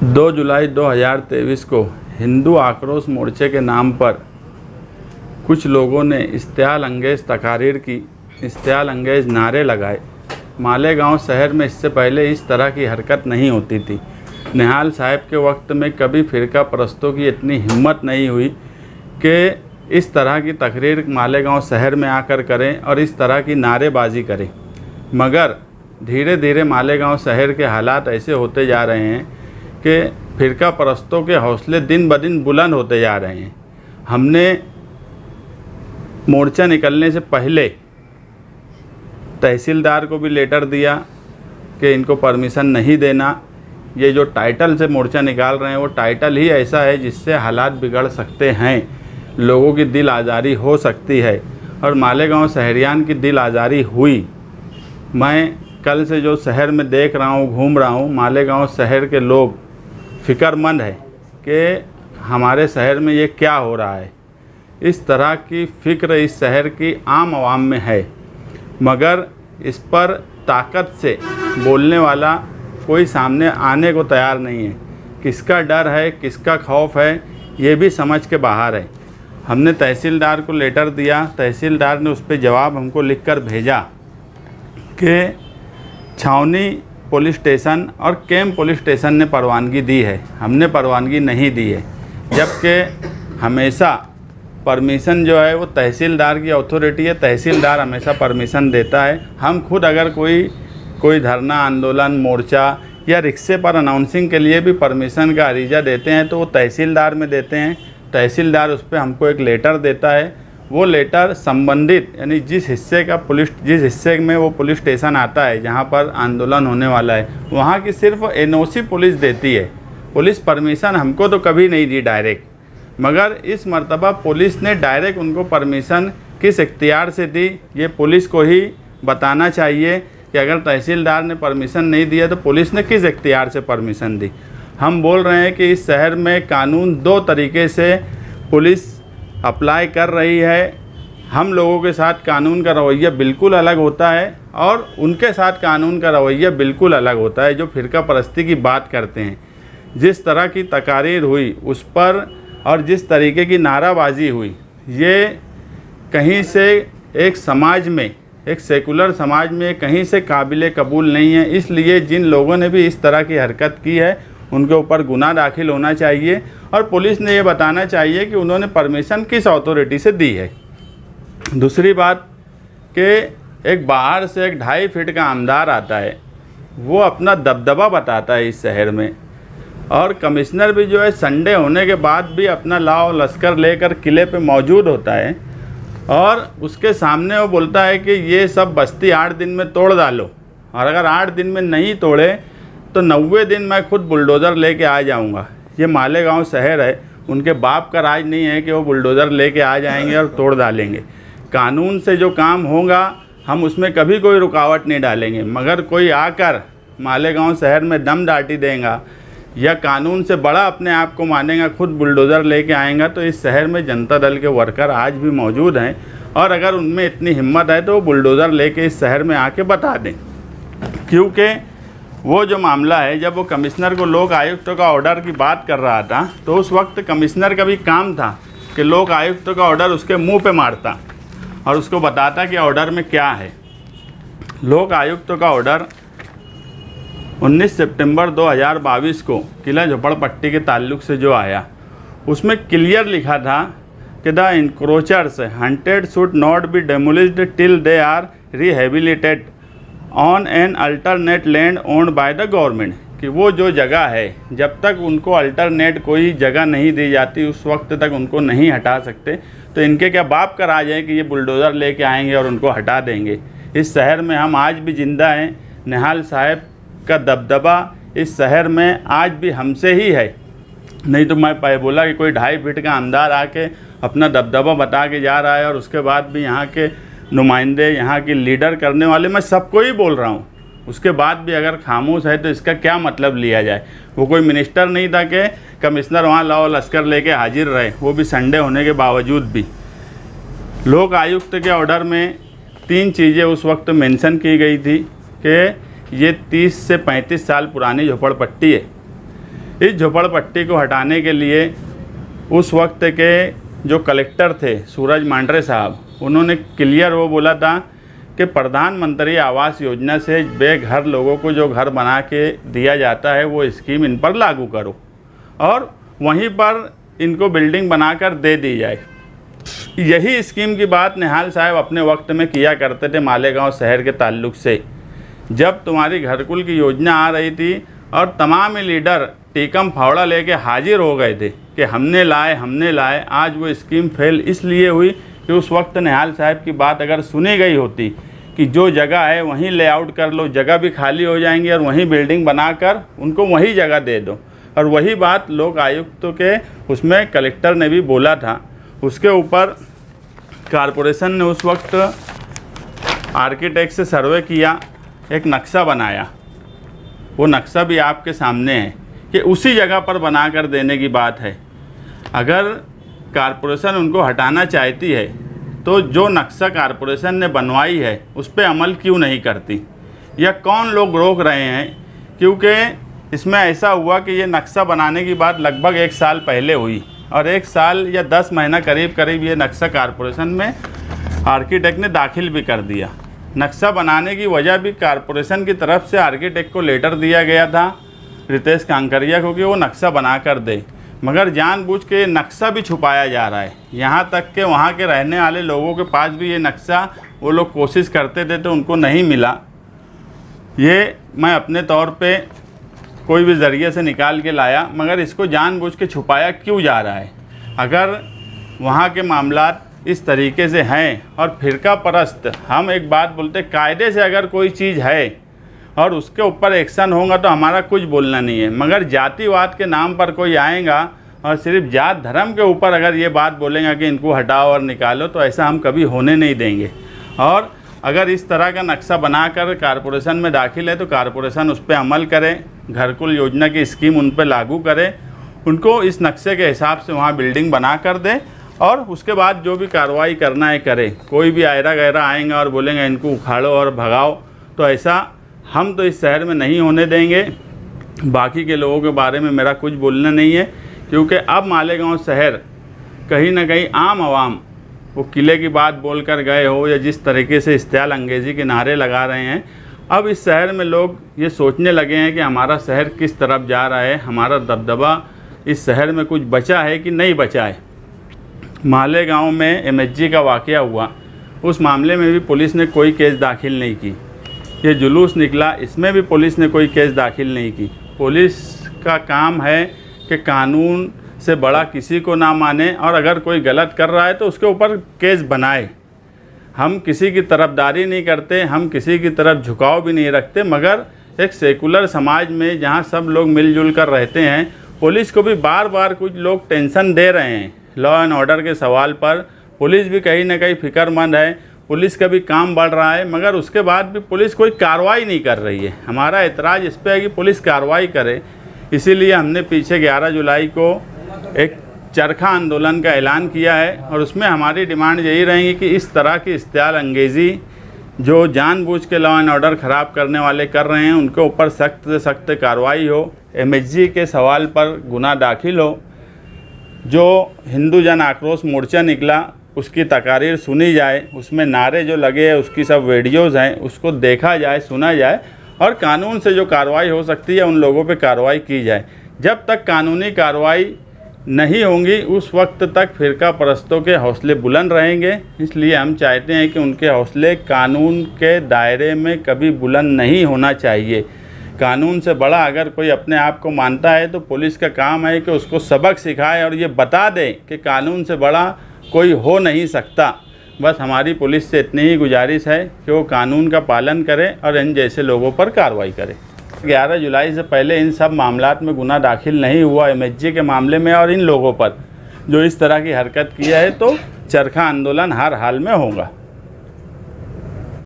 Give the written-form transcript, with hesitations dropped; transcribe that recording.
2 जुलाई 2023 को हिंदू आक्रोश मोर्चे के नाम पर कुछ लोगों ने इश्तियाल अंगेज तकारीर की, इश्तियाल अंगेज नारे लगाए। मालेगांव शहर में इससे पहले इस तरह की हरकत नहीं होती थी। निहाल साहब के वक्त में कभी फ़िरका परस्तों की इतनी हिम्मत नहीं हुई कि इस तरह की तकरीर मालेगांव शहर में आकर करें और इस तरह की नारेबाजी करें। मगर धीरे धीरे मालेगांव शहर के हालात ऐसे होते जा रहे हैं कि फ़िरका परस्तों के हौसले दिन ब दिन बुलंद होते जा रहे हैं। हमने मोर्चा निकलने से पहले तहसीलदार को भी लेटर दिया कि इनको परमिशन नहीं देना। ये जो टाइटल से मोर्चा निकाल रहे हैं वो टाइटल ही ऐसा है जिससे हालात बिगड़ सकते हैं, लोगों की दिल आज़ारी हो सकती है और मालेगांव शहरियान की दिल आज़ारी हुई। मैं कल से जो शहर में देख रहा हूँ, घूम रहा हूँ, मालेगांव शहर के लोग फ़िक्रमंद है कि हमारे शहर में ये क्या हो रहा है। इस तरह की फ़िक्र इस शहर की आम आवाम में है, मगर इस पर ताकत से बोलने वाला कोई सामने आने को तैयार नहीं है। किसका डर है, किसका खौफ है, ये भी समझ के बाहर है। हमने तहसीलदार को लेटर दिया, तहसीलदार ने उस पर जवाब हमको लिखकर भेजा कि छावनी पुलिस स्टेशन और कैंप पुलिस स्टेशन ने परवानगी दी है, हमने परवानगी नहीं दी है। जबकि हमेशा परमिशन जो है वो तहसीलदार की अथॉरिटी है, तहसीलदार हमेशा परमिशन देता है। हम खुद अगर कोई धरना, आंदोलन, मोर्चा या रिक्शे पर अनाउंसिंग के लिए भी परमिशन का अरीजा देते हैं तो वो तहसीलदार में देते हैं। तहसीलदार उस पर हमको एक लेटर देता है। वो लेटर संबंधित यानी जिस हिस्से में वो पुलिस स्टेशन आता है जहाँ पर आंदोलन होने वाला है, वहाँ की सिर्फ एनओसी पुलिस देती है। पुलिस परमिशन हमको तो कभी नहीं दी डायरेक्ट, मगर इस मर्तबा पुलिस ने डायरेक्ट उनको परमिशन किस इख्तियार से दी, ये पुलिस को ही बताना चाहिए कि अगर तहसीलदार ने परमिशन नहीं दिया तो पुलिस ने किस इख्तियार से परमिशन दी। हम बोल रहे हैं कि इस शहर में कानून 2 तरीके से पुलिस अप्लाई कर रही है। हम लोगों के साथ कानून का रवैया बिल्कुल अलग होता है और उनके साथ कानून का रवैया बिल्कुल अलग होता है जो फ़िरका परस्ती की बात करते हैं। जिस तरह की तकारीर हुई उस पर और जिस तरीके की नाराबाजी हुई, ये कहीं से एक समाज में, एक सेकुलर समाज में कहीं से काबिल कबूल नहीं है। इसलिए जिन लोगों ने भी इस तरह की हरकत की है उनके ऊपर गुनाह दाखिल होना चाहिए और पुलिस ने ये बताना चाहिए कि उन्होंने परमिशन किस अथॉरिटी से दी है। दूसरी बात कि एक बाहर से एक 2.5 फीट का आमदार आता है, वो अपना दबदबा बताता है इस शहर में, और कमिश्नर भी जो है संडे होने के बाद भी अपना लाव लश्कर लेकर किले पे मौजूद होता है और उसके सामने वो बोलता है कि ये सब बस्ती 8 दिन में तोड़ डालो, और अगर 8 दिन में नहीं तोड़े तो 90 दिन मैं खुद बुलडोज़र लेके आ जाऊंगा। ये मालेगांव शहर है, उनके बाप का राज नहीं है कि वो बुलडोज़र लेके आ जाएंगे और तोड़ डालेंगे। कानून से जो काम होगा हम उसमें कभी कोई रुकावट नहीं डालेंगे, मगर कोई आकर मालेगांव शहर में दम दाटी देगा या कानून से बड़ा अपने आप को मानेगा, खुद बुलडोज़र लेके आएगा, तो इस शहर में जनता दल के वर्कर आज भी मौजूद हैं और अगर उनमें इतनी हिम्मत है तो वो बुलडोज़र लेके इस शहर में आके बता दें। क्योंकि वो जो मामला है, जब वो कमिश्नर को लोक आयुक्त का ऑर्डर की बात कर रहा था तो उस वक्त कमिश्नर का भी काम था कि लोक आयुक्त का ऑर्डर उसके मुंह पे मारता और उसको बताता कि ऑर्डर में क्या है। लोक आयुक्त का ऑर्डर 19 सितंबर 2022 को किला झोपड़पट्टी के ताल्लुक से जो आया, उसमें क्लियर लिखा था कि the encroachers hunted should not be demolished till they are rehabilitated on an alternate land owned by the government, कि वो जो जगह है जब तक उनको अल्टरनेट कोई जगह नहीं दी जाती उस वक्त तक उनको नहीं हटा सकते। तो इनके क्या बाप का राज है कि ये बुलडोज़र लेके आएंगे और उनको हटा देंगे। इस शहर में हम आज भी ज़िंदा हैं। निहाल साहब का दबदबा इस शहर में आज भी हमसे ही है। नहीं तो मैं बोला कि कोई 2.5 फीट का आमदार आके अपना दबदबा बता के जा रहा है और उसके बाद भी यहाँ के नुमाइंदे, यहाँ की लीडर करने वाले, मैं सबको ही बोल रहा हूँ, उसके बाद भी अगर खामोश है तो इसका क्या मतलब लिया जाए। वो कोई मिनिस्टर नहीं था कि कमिश्नर वहाँ लाओ लश्कर लेके हाजिर रहे, वो भी संडे होने के बावजूद भी। लोक आयुक्त के ऑर्डर में 3 चीज़ें उस वक्त मेंशन की गई थी कि ये 30 से 35 साल पुरानी झोपड़पट्टी है। इस झोपड़पट्टी को हटाने के लिए उस वक्त के जो कलेक्टर थे सूरज मांडरे साहब, उन्होंने क्लियर वो बोला था कि प्रधानमंत्री आवास योजना से बेघर लोगों को जो घर बना के दिया जाता है वो स्कीम इन पर लागू करो और वहीं पर इनको बिल्डिंग बनाकर दे दी जाए। यही स्कीम की बात निहाल साहब अपने वक्त में किया करते थे मालेगांव शहर के ताल्लुक से। जब तुम्हारी घरकुल की योजना आ रही थी और तमाम लीडर टीकम फावड़ा लेके हाजिर हो गए थे कि हमने लाए, आज वो स्कीम फेल इसलिए हुई कि उस वक्त निहाल साहब की बात अगर सुनी गई होती कि जो जगह है वहीं लेआउट कर लो, जगह भी खाली हो जाएंगी और वहीं बिल्डिंग बनाकर उनको वही जगह दे दो। और वही बात लोक आयुक्त के उसमें कलेक्टर ने भी बोला था। उसके ऊपर कारपोरेशन ने उस वक्त आर्किटेक्ट से सर्वे किया, एक नक्शा बनाया। वो नक्शा भी आपके सामने है कि उसी जगह पर बनाकर देने की बात है। अगर कारपोरेशन उनको हटाना चाहती है तो जो नक्शा कारपोरेशन ने बनवाई है उस पर अमल क्यों नहीं करती, या कौन लोग रोक रहे हैं? क्योंकि इसमें ऐसा हुआ कि ये नक्शा बनाने की बात लगभग 1 साल पहले हुई और 1 साल या 10 महीना करीब ये नक्शा कारपोरेशन में आर्किटेक्ट ने दाखिल भी कर दिया। नक्शा बनाने की वजह भी कारपोरेशन की तरफ से आर्किटेक्ट को लेटर दिया गया था रितेश कांकरिया को कि वो नक्शा बना कर दे, मगर जानबूझ के नक्शा भी छुपाया जा रहा है। यहाँ तक कि वहाँ के रहने वाले लोगों के पास भी ये नक्शा वो लोग कोशिश करते थे तो उनको नहीं मिला। ये मैं अपने तौर पे कोई भी ज़रिए से निकाल के लाया, मगर इसको जानबूझ के छुपाया क्यों जा रहा है? अगर वहाँ के मामलात इस तरीके से हैं और फ़िरका परस्त, हम एक बात बोलते, कायदे से अगर कोई चीज़ है और उसके ऊपर एक्शन होगा तो हमारा कुछ बोलना नहीं है, मगर जातिवाद के नाम पर कोई आएगा और सिर्फ जात धर्म के ऊपर अगर ये बात बोलेगा कि इनको हटाओ और निकालो, तो ऐसा हम कभी होने नहीं देंगे। और अगर इस तरह का नक्शा बनाकर कारपोरेशन में दाखिल है तो कारपोरेशन उस पर अमल करे, घरकुल योजना की स्कीम उन पर लागू करे, उनको इस नक्शे के हिसाब से वहाँ बिल्डिंग बना कर दे और उसके बाद जो भी कार्रवाई करना है करे। कोई भी आयरा गैरा आएगा और बोलेंगे इनको उखाड़ो और भगाओ, तो ऐसा हम तो इस शहर में नहीं होने देंगे। बाकी के लोगों के बारे में मेरा कुछ बोलना नहीं है, क्योंकि अब मालेगांव शहर कहीं ना कहीं आम आवाम वो किले की बात बोलकर गए हो या जिस तरीके से इस्तेमाल अंग्रेज़ी के नारे लगा रहे हैं, अब इस शहर में लोग ये सोचने लगे हैं कि हमारा शहर किस तरफ जा रहा है, हमारा दबदबा इस शहर में कुछ बचा है कि नहीं बचा है। मालेगांव में MSG का वाक़या हुआ, उस मामले में भी पुलिस ने कोई केस दाखिल नहीं की। ये जुलूस निकला, इसमें भी पुलिस ने कोई केस दाखिल नहीं की। पुलिस का काम है कि कानून से बड़ा किसी को ना माने और अगर कोई गलत कर रहा है तो उसके ऊपर केस बनाए। हम किसी की तरफदारी नहीं करते, हम किसी की तरफ झुकाव भी नहीं रखते, मगर एक सेकुलर समाज में जहाँ सब लोग मिलजुल कर रहते हैं, पुलिस को भी बार बार कुछ लोग टेंशन दे रहे हैं लॉ एंड ऑर्डर के सवाल पर। पुलिस भी कहीं ना कहीं फ़िक्रमंद है, पुलिस का भी काम बढ़ रहा है, मगर उसके बाद भी पुलिस कोई कार्रवाई नहीं कर रही है। हमारा एतराज़ इस पर है कि पुलिस कार्रवाई करे। इसीलिए हमने पीछे 11 जुलाई को एक चरखा आंदोलन का ऐलान किया है और उसमें हमारी डिमांड यही रहेगी कि इस तरह की इस्तेमाल अंगेज़ी जो जानबूझ के लॉ एंड ऑर्डर ख़राब करने वाले कर रहे हैं उनके ऊपर सख्त से सख्त कार्रवाई हो। MSG के सवाल पर गुनाह दाखिल हो। जो हिंदू जन आक्रोश मोर्चा निकला उसकी तकारीर सुनी जाए, उसमें नारे जो लगे हैं उसकी सब वीडियोज़ हैं उसको देखा जाए, सुना जाए और कानून से जो कार्रवाई हो सकती है उन लोगों पे कार्रवाई की जाए। जब तक कानूनी कार्रवाई नहीं होंगी उस वक्त तक फ़िरका परस्तों के हौसले बुलंद रहेंगे। इसलिए हम चाहते हैं कि उनके हौसले कानून के दायरे में कभी बुलंद नहीं होना चाहिए। कानून से बड़ा अगर कोई अपने आप को मानता है तो पुलिस का काम है कि उसको सबक सिखाए और ये बता दे कि कानून से बड़ा कोई हो नहीं सकता। बस हमारी पुलिस से इतनी ही गुजारिश है कि वो कानून का पालन करे और इन जैसे लोगों पर कार्रवाई करे। 11 जुलाई से पहले इन सब मामलात में गुनाह दाखिल नहीं हुआ MSG के मामले में और इन लोगों पर जो इस तरह की हरकत किया है, तो चरखा आंदोलन हर हाल में होगा।